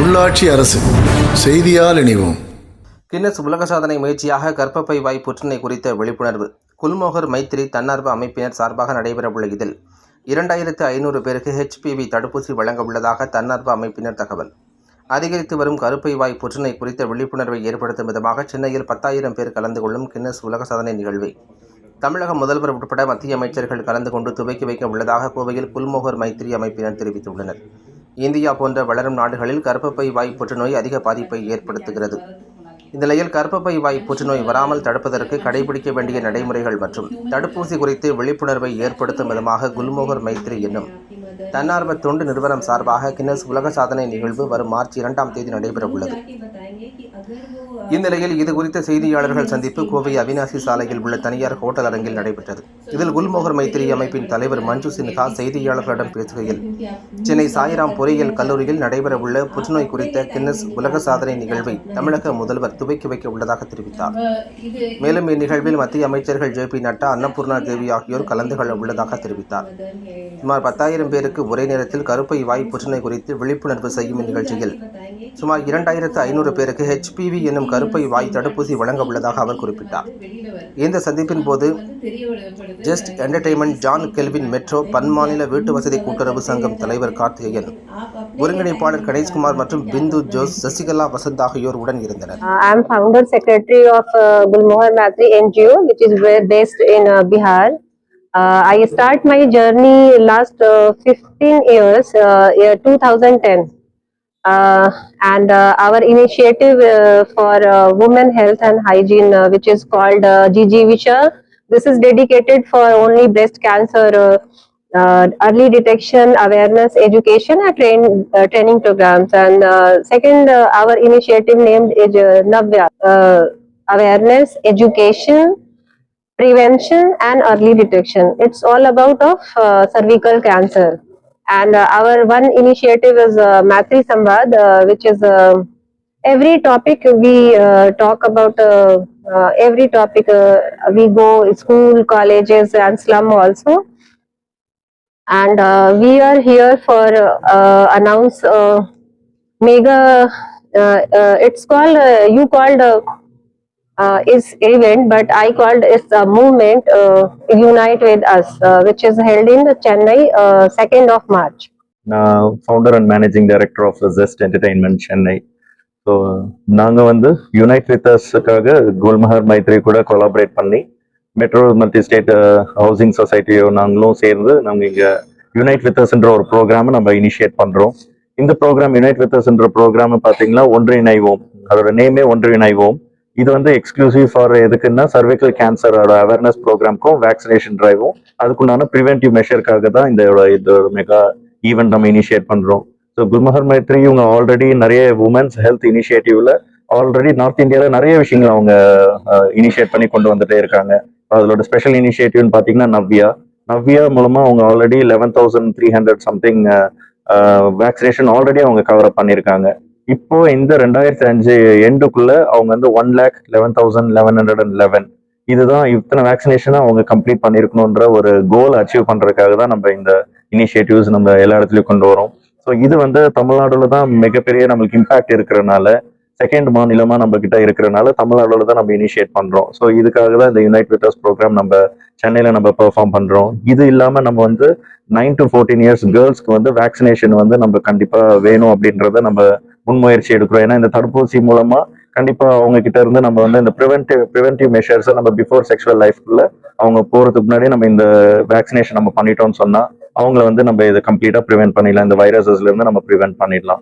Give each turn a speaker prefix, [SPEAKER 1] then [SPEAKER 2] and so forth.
[SPEAKER 1] உள்ளாட்சி அரசு செய்தியால் இணைவோம்.
[SPEAKER 2] கின்னஸ் உலக சாதனை முயற்சியாக கர்ப்பப்பை வாய் புற்றுநோய் குறித்த விழிப்புணர்வு குல்மோகர் மைத்ரி தன்னார்வ அமைப்பினர் சார்பாக நடைபெறவுள்ள இதில் 2500 பேருக்கு HPV தடுப்பூசி வழங்க உள்ளதாக தன்னார்வ அமைப்பினர் தகவல். அதிகரித்து வரும் கருப்பை வாய் புற்றுநோய் குறித்த விழிப்புணர்வை ஏற்படுத்தும் விதமாக சென்னையில் 10,000 பேர் கலந்து கொள்ளும் கின்னஸ் உலக சாதனை நிகழ்வை தமிழக முதல்வர் உட்பட மத்திய அமைச்சர்கள் கலந்து கொண்டு துவக்கி வைக்க உள்ளதாக கோவையில் குல்மோகர் மைத்ரி அமைப்பினர் தெரிவித்துள்ளனர். இந்தியா போன்ற வளரும் நாடுகளில் கர்ப்பப்பை வாய் புற்றுநோய் அதிக பாதிப்பை ஏற்படுத்துகிறது. இந்நிலையில் கர்ப்பப்பை வாய் புற்றுநோய் வராமல் தடுப்பதற்கு கடைபிடிக்க வேண்டிய நடைமுறைகள் மற்றும் தடுப்பூசி குறித்து விழிப்புணர்வை ஏற்படுத்தும் விதமாக குல்மோகர் மைத்ரி என்னும் தன்னார்வ தொண்டு நிறுவனம் சார்பாக கின்னஸ் உலக சாதனை நிகழ்வு வரும் மார்ச் 2ஆம் தேதி நடைபெறவுள்ளது. இந்நிலையில் இதுகுறித்த செய்தியாளர்கள் சந்திப்பு கோவை அவினாசி சாலையில் உள்ள தனியார் ஹோட்டல் அரங்கில் நடைபெற்றது. இதில் குல்மோகர் மைத்ரி அமைப்பின் தலைவர் மஞ்சு சின்ஹா செய்தியாளர்களிடம் பேசுகையில், சென்னை சாய்ராம் பொறியியல் கல்லூரியில் நடைபெறவுள்ள புற்றுநோய் குறித்த கின்னஸ் உலக சாதனை நிகழ்வை தமிழக முதல்வர் துவக்கி வைக்க உள்ளதாக தெரிவித்தார். மேலும் இந்நிகழ்வில் மத்திய அமைச்சர்கள் JP நட்டா, அன்னபூர்ணா தேவி ஆகியோர் கலந்து கொள்ள உள்ளதாக தெரிவித்தார். சுமார் 10,000 பேருக்கு ஒரே நேரத்தில் கருப்பை வாய் புற்றுநோய் குறித்து விழிப்புணர்வு செய்யும் இந்நிகழ்ச்சியில் சுமார் 2500 பேருக்கு HPV என்னும் கருப்பை வாய் தடுப்பூசி வழங்க உள்ளதாக அவர் குறிப்பிட்டார். இந்த சந்திப்பின் போது just entertainment, John Kelvin metro, பன்மாநில வீட்டு வசதி கூட்டுறவு சங்கம் தலைவர் கார்த்திகேயன், ஒருங்கிணைப்பாளர் கணேஷ்குமார் மற்றும் பிந்து ஜோஸ், சசிகலா, வசந்த் ஆகியோர் உடன் இருந்தனர்.
[SPEAKER 3] I am founder secretary of Gulmohar Maytri NGO, which is based in Bihar. I start my journey last 15 years, year 2010. And our initiative for women health and hygiene, which is called GG Visha. This is dedicated for only breast cancer early detection, awareness, education and training programs. And second, our initiative named is Navya, awareness, education, prevention and early detection. It's all about of cervical cancer. And our one initiative is Matri Samvad, which is every topic we talk about, every topic we go school, colleges and slum also. And we are here for announce mega, it's called, you called is event, but I called it's a movement, Unite with Us, which is held in Chennai, 2nd of March.
[SPEAKER 4] Founder and Managing Director of Zest Entertainment Chennai. So நாங்கள் வந்து unite with அஸ்க்காக Gulmohar Maithri கூட collaborate பண்ணி metro multi state housing சொசைட்டியோ நாங்களும் சேர்ந்து நம்ம இங்கே unite with அஸ்ன்ற ஒரு ப்ரோக்ராமை நம்ம இனிஷியேட் பண்ணுறோம். இந்த ப்ரோக்ராம் யுனைட் வித் அஸ்ன்ற ப்ரோக்ராம் பார்த்தீங்கன்னா ஒன்றிணைவோம், அதோட நேமே ஒன்றிணைவோம். இது வந்து எக்ஸ்க்ளூசிவ் ஃபார் எதுக்குன்னா சர்விக்கல் கேன்சரோட அவேர்னஸ் ப்ரோக்ராம்க்கும் வேக்சினேஷன் டிரைவும் அதுக்குண்டான ப்ரிவென்டிவ் மெஷருக்காக தான் இந்த மெகா ஈவெண்ட் நம்ம இனிஷியேட் பண்ணுறோம். ஸோ குல்மோகர் மைத்ரி இவங்க ஆல்ரெடி நிறைய உமன்ஸ் ஹெல்த் இனிஷியேட்டிவ்ல ஆல்ரெடி நார்த் இந்தியாவில் நிறைய விஷயங்கள் அவங்க இனிஷியேட் பண்ணி கொண்டு வந்துட்டே இருக்காங்க. அதோட ஸ்பெஷல் இனிஷியேட்டிவ்னு பார்த்தீங்கன்னா நவ்யா மூலமாக அவங்க ஆல்ரெடி 11,300 சம்திங் வேக்சினேஷன் ஆல்ரெடி அவங்க கவர் அப் பண்ணியிருக்காங்க. இப்போ இந்த 2005 எண்டுக்குள்ள அவங்க வந்து 1,11,1111 இதுதான் இத்தனை வேக்சினேஷனை அவங்க கம்ப்ளீட் பண்ணியிருக்கணுன்ற ஒரு கோல் அச்சீவ் பண்றதுக்காக தான் நம்ம இந்த இனிஷியேட்டிவ்ஸ் நம்ம எல்லா இடத்துலையும் கொண்டு வரோம். ஸோ இது வந்து தமிழ்நாடுல தான் மிகப்பெரிய நம்மளுக்கு இம்பாக்ட் இருக்கிறனால, செகண்ட் மாநிலமா நம்ம கிட்ட இருக்கிறனால தமிழ்நாடுல தான் நம்ம இனிஷியேட் பண்றோம். ஸோ இதுக்காக தான் இந்த யுனைட் வித் அஸ் ப்ரோக்ராம் நம்ம சென்னையில நம்ம பெர்ஃபார்ம் பண்றோம். இது இல்லாம நம்ம வந்து 9 to 14 years கேர்ள்ஸ்க்கு வந்து வேக்சினேஷன் வந்து நம்ம கண்டிப்பா வேணும் அப்படின்றத நம்ம முன்முயற்சி எடுக்கிறோம். ஏன்னா இந்த தடுப்பூசி மூலமா கண்டிப்பா அவங்க கிட்ட இருந்து நம்ம வந்து இந்த ப்ரிவென்டிவ் மெஷர்ஸ் நம்ம பிஃபோர் செக்ஷுவல் லைஃப்ல அவங்க போறதுக்கு முன்னாடி நம்ம இந்த வேக்சினேஷன் நம்ம பண்ணிட்டோம்னு சொன்னா அவங்கள வந்து நம்ம இதை கம்ப்ளீட்டா ப்ரிவென்ட் பண்ணிடலாம், இந்த வைரஸஸ்ல இருந்து நம்ம ப்ரிவென்ட் பண்ணிடலாம்.